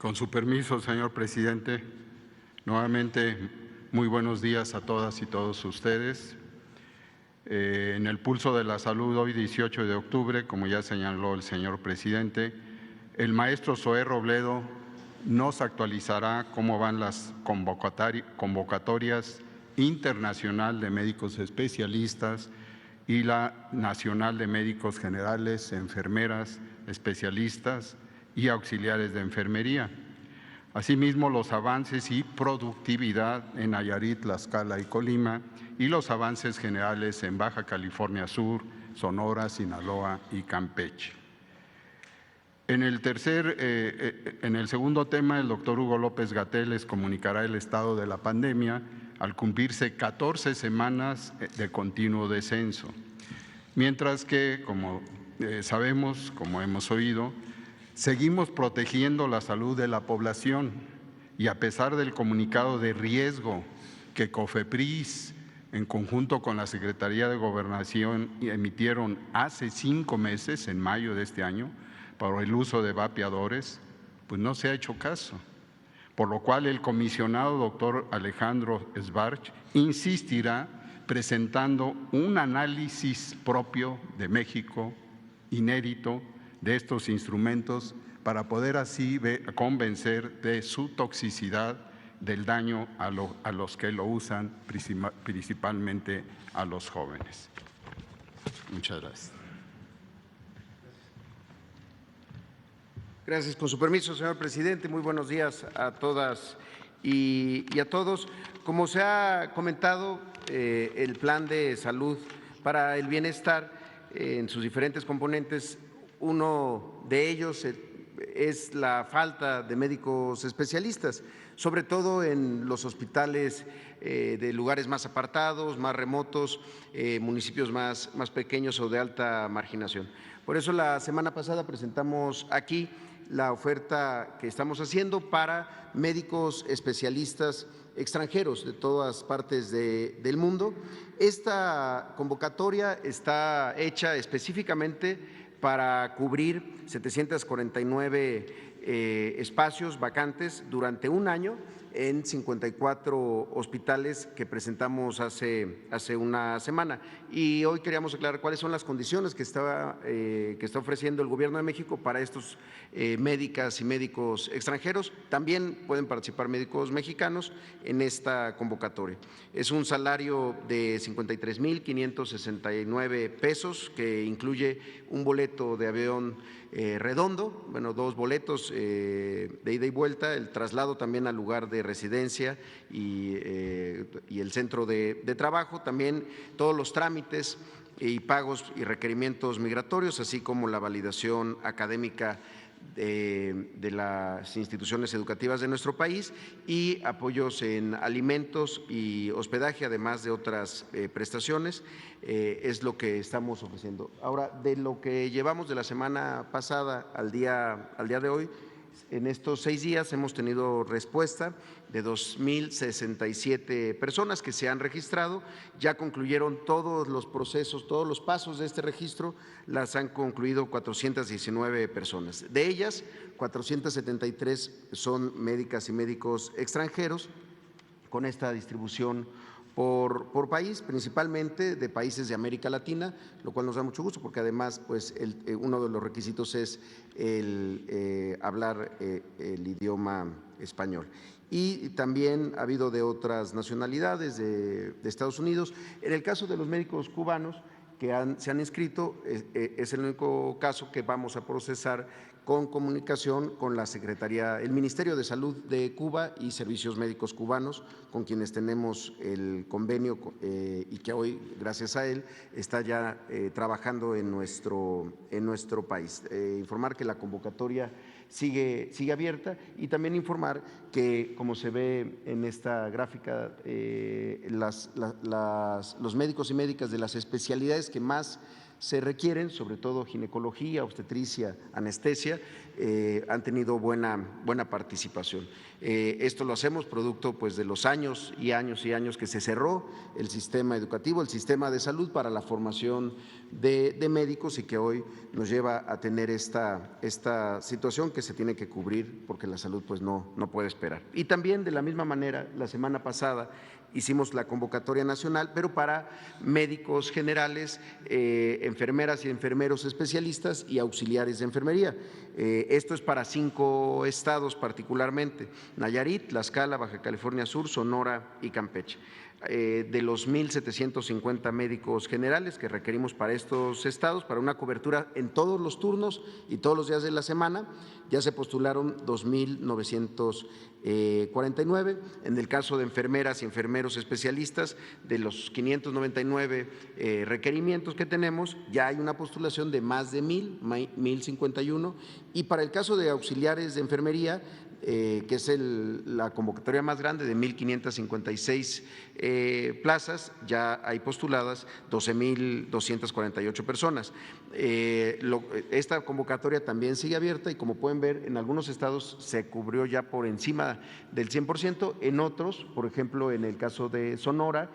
Con su permiso, señor presidente, nuevamente muy buenos días a todas y todos ustedes. En el pulso de la salud, hoy 18 de octubre, como ya señaló el señor presidente, el maestro Zoé Robledo nos actualizará cómo van las convocatorias internacional de médicos especialistas y la nacional de médicos generales, enfermeras, especialistas y auxiliares de enfermería. Asimismo, los avances y productividad en Nayarit, Tlaxcala y Colima y los avances generales en Baja California Sur, Sonora, Sinaloa y Campeche. En el segundo tema, el doctor Hugo López-Gatell les comunicará el estado de la pandemia al cumplirse 14 semanas de continuo descenso. Mientras que, como sabemos, como hemos oído, seguimos protegiendo la salud de la población y a pesar del comunicado de riesgo que COFEPRIS, en conjunto con la Secretaría de Gobernación, emitieron hace 5 meses, en mayo de este año, para el uso de vapeadores, pues no se ha hecho caso. Por lo cual el comisionado doctor Alejandro Sbarch insistirá presentando un análisis propio de México, inédito, de estos instrumentos para poder así convencer de su toxicidad, del daño a los que lo usan, principalmente a los jóvenes. Muchas gracias. Gracias. Con su permiso, señor presidente, muy buenos días a todas y a todos. Como se ha comentado, el Plan de Salud para el Bienestar en sus diferentes componentes, uno de ellos es la falta de médicos especialistas, sobre todo en los hospitales de lugares más apartados, más remotos, municipios más pequeños o de alta marginación. Por eso la semana pasada presentamos aquí la oferta que estamos haciendo para médicos especialistas extranjeros de todas partes del mundo. Esta convocatoria está hecha específicamente para cubrir 749 espacios vacantes durante un año en 54 hospitales que presentamos hace una semana. Y hoy queríamos aclarar cuáles son las condiciones que está ofreciendo el Gobierno de México para estos médicas y médicos extranjeros. También pueden participar médicos mexicanos en esta convocatoria. Es un salario de 53,569 pesos que incluye un boleto de avión redondo, bueno, 2 boletos de ida y vuelta, el traslado también al lugar de residencia y el centro de trabajo, también todos los trámites y pagos y requerimientos migratorios, así como la validación académica de las instituciones educativas de nuestro país y apoyos en alimentos y hospedaje, además de otras prestaciones, es lo que estamos ofreciendo. Ahora, de lo que llevamos de la semana pasada al día de hoy, en estos 6 días hemos tenido respuesta de 2,067 personas que se han registrado, ya concluyeron todos los procesos, todos los pasos de este registro, las han concluido 419 personas. De ellas, 473 son médicas y médicos extranjeros, con esta distribución por país, principalmente de países de América Latina, lo cual nos da mucho gusto porque además pues uno de los requisitos es el hablar el idioma español. Y también ha habido de otras nacionalidades de Estados Unidos. En el caso de los médicos cubanos que se han inscrito, es el único caso que vamos a procesar con comunicación con la Secretaría, el Ministerio de Salud de Cuba y Servicios Médicos Cubanos, con quienes tenemos el convenio y que hoy, gracias a él, está ya trabajando en nuestro país. Informar que la convocatoria sigue abierta y también informar que, como se ve en esta gráfica, los médicos y médicas de las especialidades que más se requieren, sobre todo ginecología, obstetricia, anestesia, han tenido buena participación. Esto lo hacemos producto pues, de los años y años y años que se cerró el sistema educativo, el sistema de salud para la formación de médicos, y que hoy nos lleva a tener esta situación que se tiene que cubrir porque la salud pues, no puede esperar. Y también de la misma manera, la semana pasada hicimos la convocatoria nacional, pero para médicos generales, enfermeras y enfermeros especialistas y auxiliares de enfermería. Esto es para 5 estados particularmente: Nayarit, Tlaxcala, Baja California Sur, Sonora y Campeche. De los 1,750 médicos generales que requerimos para estos estados, para una cobertura en todos los turnos y todos los días de la semana, ya se postularon 2,949. En el caso de enfermeras y enfermeros especialistas, de los 599 requerimientos que tenemos, ya hay una postulación de más de 1,051. Y para el caso de auxiliares de enfermería, que es la convocatoria más grande de 1,556 plazas, ya hay postuladas 12,248 personas. Esta convocatoria también sigue abierta y, como pueden ver, en algunos estados se cubrió ya por encima del 100%, en otros, por ejemplo, en el caso de Sonora,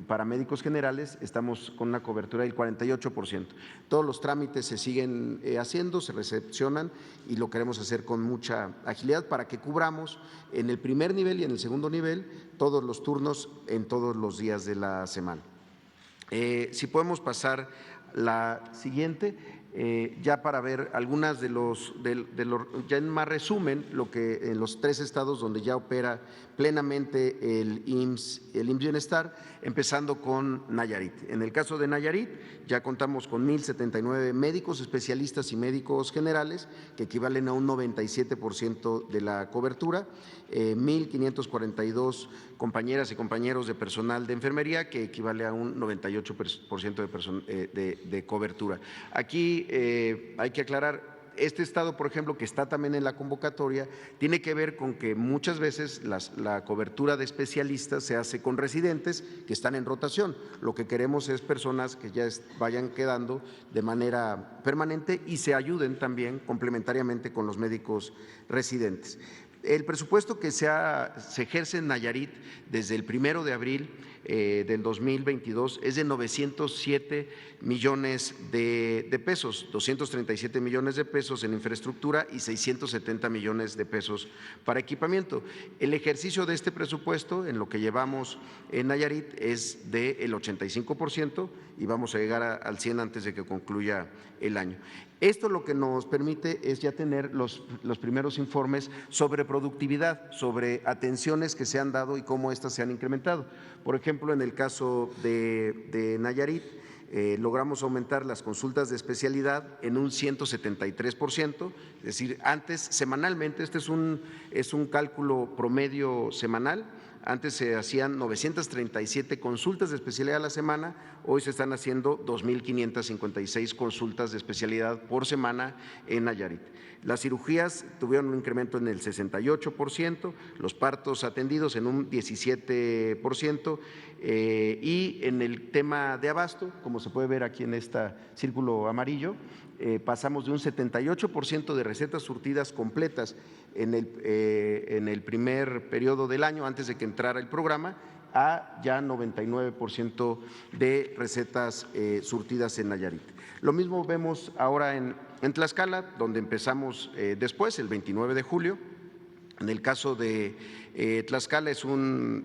para médicos generales estamos con una cobertura del 48%. Todos los trámites se siguen haciendo, se recepcionan y lo queremos hacer con mucha agilidad para que cubramos en el primer nivel y en el segundo nivel todos los turnos en todos los días de la semana. Si podemos pasar la siguiente, ya para ver algunas de los, ya en más resumen, lo que en los 3 estados donde ya opera plenamente el IMSS Bienestar, empezando con Nayarit. En el caso de Nayarit, ya contamos con 1,079 médicos especialistas y médicos generales, que equivalen a un 97% de la cobertura, 1,542 compañeras y compañeros de personal de enfermería, que equivale a un 98% de cobertura. Aquí hay que aclarar, este estado, por ejemplo, que está también en la convocatoria, tiene que ver con que muchas veces la cobertura de especialistas se hace con residentes que están en rotación. Lo que queremos es personas que ya vayan quedando de manera permanente y se ayuden también complementariamente con los médicos residentes. El presupuesto que se ejerce en Nayarit desde el 1 de abril del 2022 es de 907 millones de pesos, 237 millones de pesos en infraestructura y 670 millones de pesos para equipamiento. El ejercicio de este presupuesto en lo que llevamos en Nayarit es del 85% y vamos a llegar al 100% antes de que concluya el año. Esto lo que nos permite es ya tener los primeros informes sobre productividad, sobre atenciones que se han dado y cómo estas se han incrementado. Por ejemplo, en el caso de Nayarit, logramos aumentar las consultas de especialidad en un 173%, es decir, antes semanalmente, este es un cálculo promedio semanal. Antes se hacían 937 consultas de especialidad a la semana, hoy se están haciendo 2,556 consultas de especialidad por semana en Nayarit. Las cirugías tuvieron un incremento en el 68%, los partos atendidos en un 17%, y en el tema de abasto, como se puede ver aquí en este círculo amarillo, pasamos de un 78% de recetas surtidas completas en el primer periodo del año, antes de que entrara el programa, a ya 99% de recetas surtidas en Nayarit. Lo mismo vemos ahora en Tlaxcala, donde empezamos después, el 29 de julio. En el caso de Tlaxcala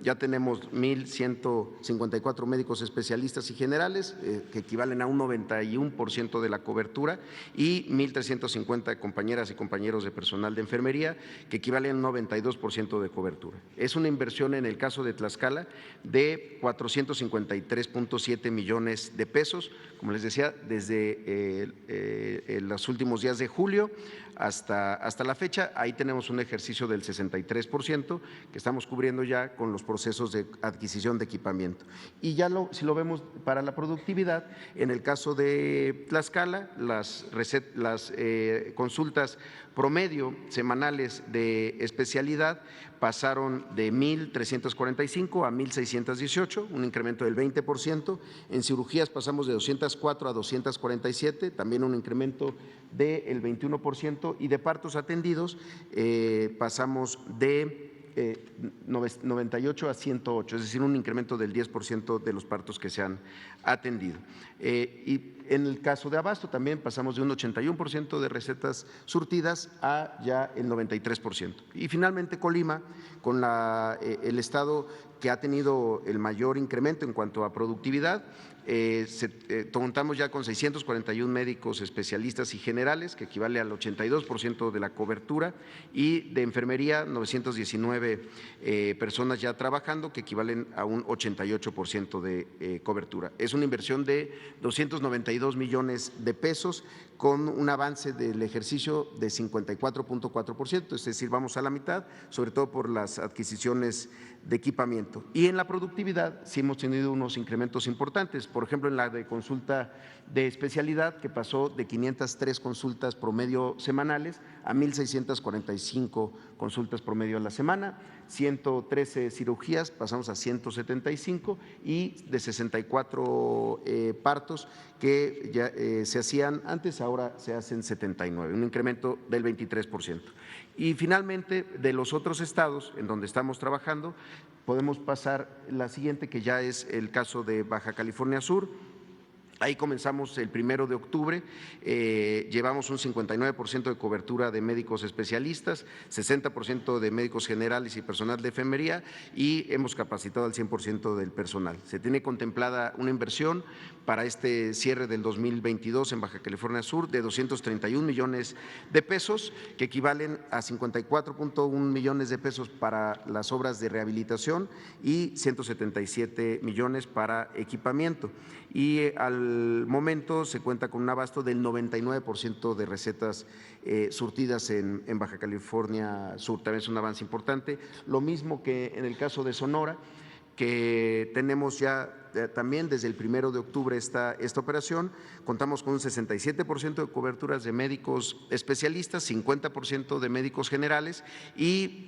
ya tenemos 1,154 médicos especialistas y generales, que equivalen a un 91% de la cobertura, y 1,350 compañeras y compañeros de personal de enfermería, que equivalen a un 92% de cobertura. Es una inversión en el caso de Tlaxcala de 453.7 millones de pesos, como les decía, desde los últimos días de julio hasta la fecha. Ahí tenemos un ejercicio del 63% que estamos cubriendo ya con los procesos de adquisición de equipamiento. Y ya si lo vemos para la productividad, en el caso de Tlaxcala, las consultas promedio semanales de especialidad pasaron de 1,345 a 1,618, un incremento del 20%. En cirugías pasamos de 204 a 247, también un incremento del 21%. nacimiento y de partos atendidos pasamos de 98 a 108, es decir, un incremento del 10% de los partos que se han atendido. Y en el caso de abasto también pasamos de un 81% de recetas surtidas a ya el 93%. Y finalmente Colima, con el estado que ha tenido el mayor incremento en cuanto a productividad, contamos ya con 641 médicos especialistas y generales, que equivale al 82% de la cobertura, y de enfermería 919 personas ya trabajando, que equivalen a un 88% de cobertura. Es una inversión de 292 millones de pesos con un avance del ejercicio de 54.4%, es decir, vamos a la mitad, sobre todo por las adquisiciones de equipamiento. Y en la productividad sí hemos tenido unos incrementos importantes, por ejemplo, en la de consulta de especialidad, que pasó de 503 consultas promedio semanales a 1,645 consultas promedio a la semana, 113 cirugías, pasamos a 175, y de 64 partos que ya se hacían antes, ahora se hacen 79, un incremento del 23%. Y finalmente, de los otros estados en donde estamos trabajando, podemos pasar la siguiente, que ya es el caso de Baja California Sur. Ahí comenzamos el 1 de octubre, llevamos un 59% de cobertura de médicos especialistas, 60% de médicos generales y personal de enfermería, y hemos capacitado al 100% del personal. Se tiene contemplada una inversión para este cierre del 2022 en Baja California Sur de 231 millones de pesos, que equivalen a 54.1 millones de pesos para las obras de rehabilitación y 177 millones para equipamiento. Y al momento se cuenta con un abasto del 99% de recetas surtidas en Baja California Sur, también es un avance importante. Lo mismo que en el caso de Sonora, que tenemos ya también desde el 1 de octubre esta operación, contamos con un 67% de coberturas de médicos especialistas, 50% de médicos generales y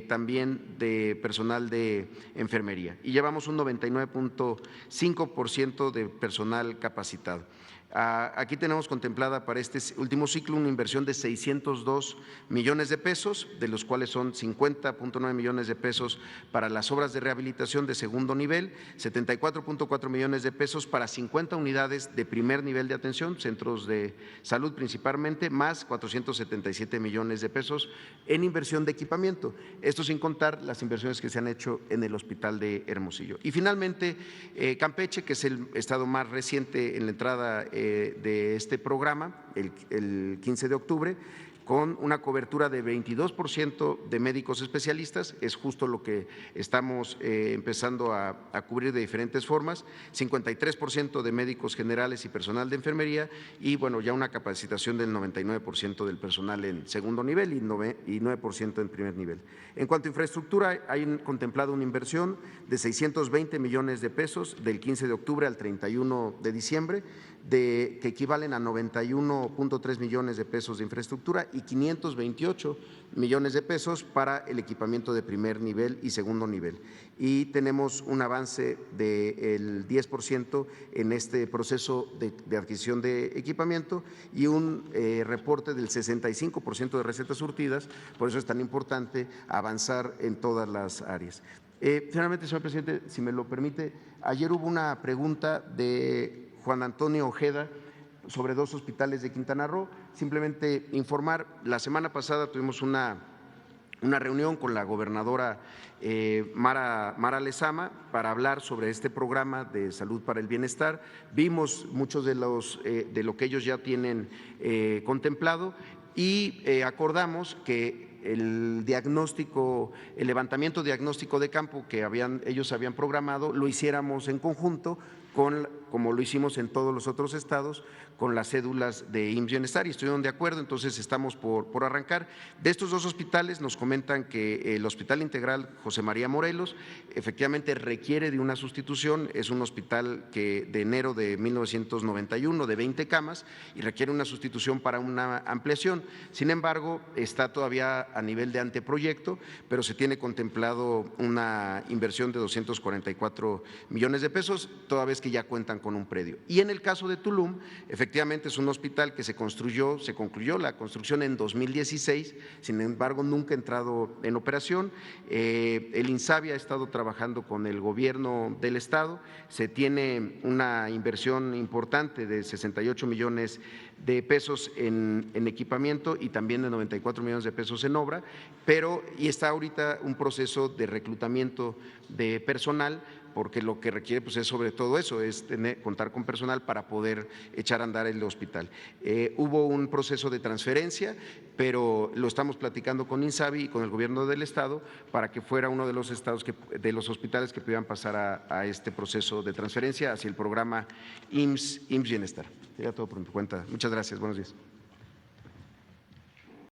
también de personal de enfermería. Y llevamos un 99.5% de personal capacitado. Aquí tenemos contemplada para este último ciclo una inversión de 602 millones de pesos, de los cuales son 50.9 millones de pesos para las obras de rehabilitación de segundo nivel, 74.4 millones de pesos para 50 unidades de primer nivel de atención, centros de salud principalmente, más 477 millones de pesos en inversión de equipamiento. Esto sin contar las inversiones que se han hecho en el hospital de Hermosillo. Y finalmente, Campeche, que es el estado más reciente en la entrada de este programa, el 15 de octubre, con una cobertura de 22% de médicos especialistas, es justo lo que estamos empezando a cubrir de diferentes formas, 53% de médicos generales y personal de enfermería, y bueno, ya una capacitación del 99% del personal en segundo nivel y 9% en primer nivel. En cuanto a infraestructura, hay contemplado una inversión de 620 millones de pesos del 15 de octubre al 31 de diciembre, que equivalen a 91.3 millones de pesos de infraestructura y 528 millones de pesos para el equipamiento de primer nivel y segundo nivel. Y tenemos un avance del 10% en este proceso de adquisición de equipamiento y un reporte del 65% de recetas surtidas, por eso es tan importante avanzar en todas las áreas. Finalmente, señor presidente, si me lo permite, ayer hubo una pregunta de Juan Antonio Ojeda sobre 2 hospitales de Quintana Roo. Simplemente informar, la semana pasada tuvimos una reunión con la gobernadora Mara Lezama para hablar sobre este programa de salud para el bienestar. Vimos muchos de lo que ellos ya tienen contemplado y acordamos que el levantamiento diagnóstico de campo que ellos habían programado, lo hiciéramos en conjunto como lo hicimos en todos los otros estados, con las cédulas de IMSS Bienestar, y estuvieron de acuerdo, entonces estamos por arrancar. De estos 2 hospitales nos comentan que el Hospital Integral José María Morelos efectivamente requiere de una sustitución, es un hospital que de enero de 1991 de 20 camas y requiere una sustitución para una ampliación. Sin embargo, está todavía a nivel de anteproyecto, pero se tiene contemplado una inversión de 244 millones de pesos, toda vez que ya cuentan con un predio. Y en el caso de Tulum, efectivamente es un hospital que se concluyó la construcción en 2016, sin embargo nunca ha entrado en operación. El INSABI ha estado trabajando con el gobierno del estado, se tiene una inversión importante de 68 millones de pesos en equipamiento y también de 94 millones de pesos en obra, y está ahorita un proceso de reclutamiento de personal, porque lo que requiere pues, es sobre todo eso, es contar con personal para poder echar a andar el hospital. Hubo un proceso de transferencia, pero lo estamos platicando con INSABI y con el gobierno del estado para que fuera uno de los hospitales que pudieran pasar a este proceso de transferencia hacia el programa IMSS Bienestar. Sería todo por mi cuenta. Muchas gracias. Buenos días.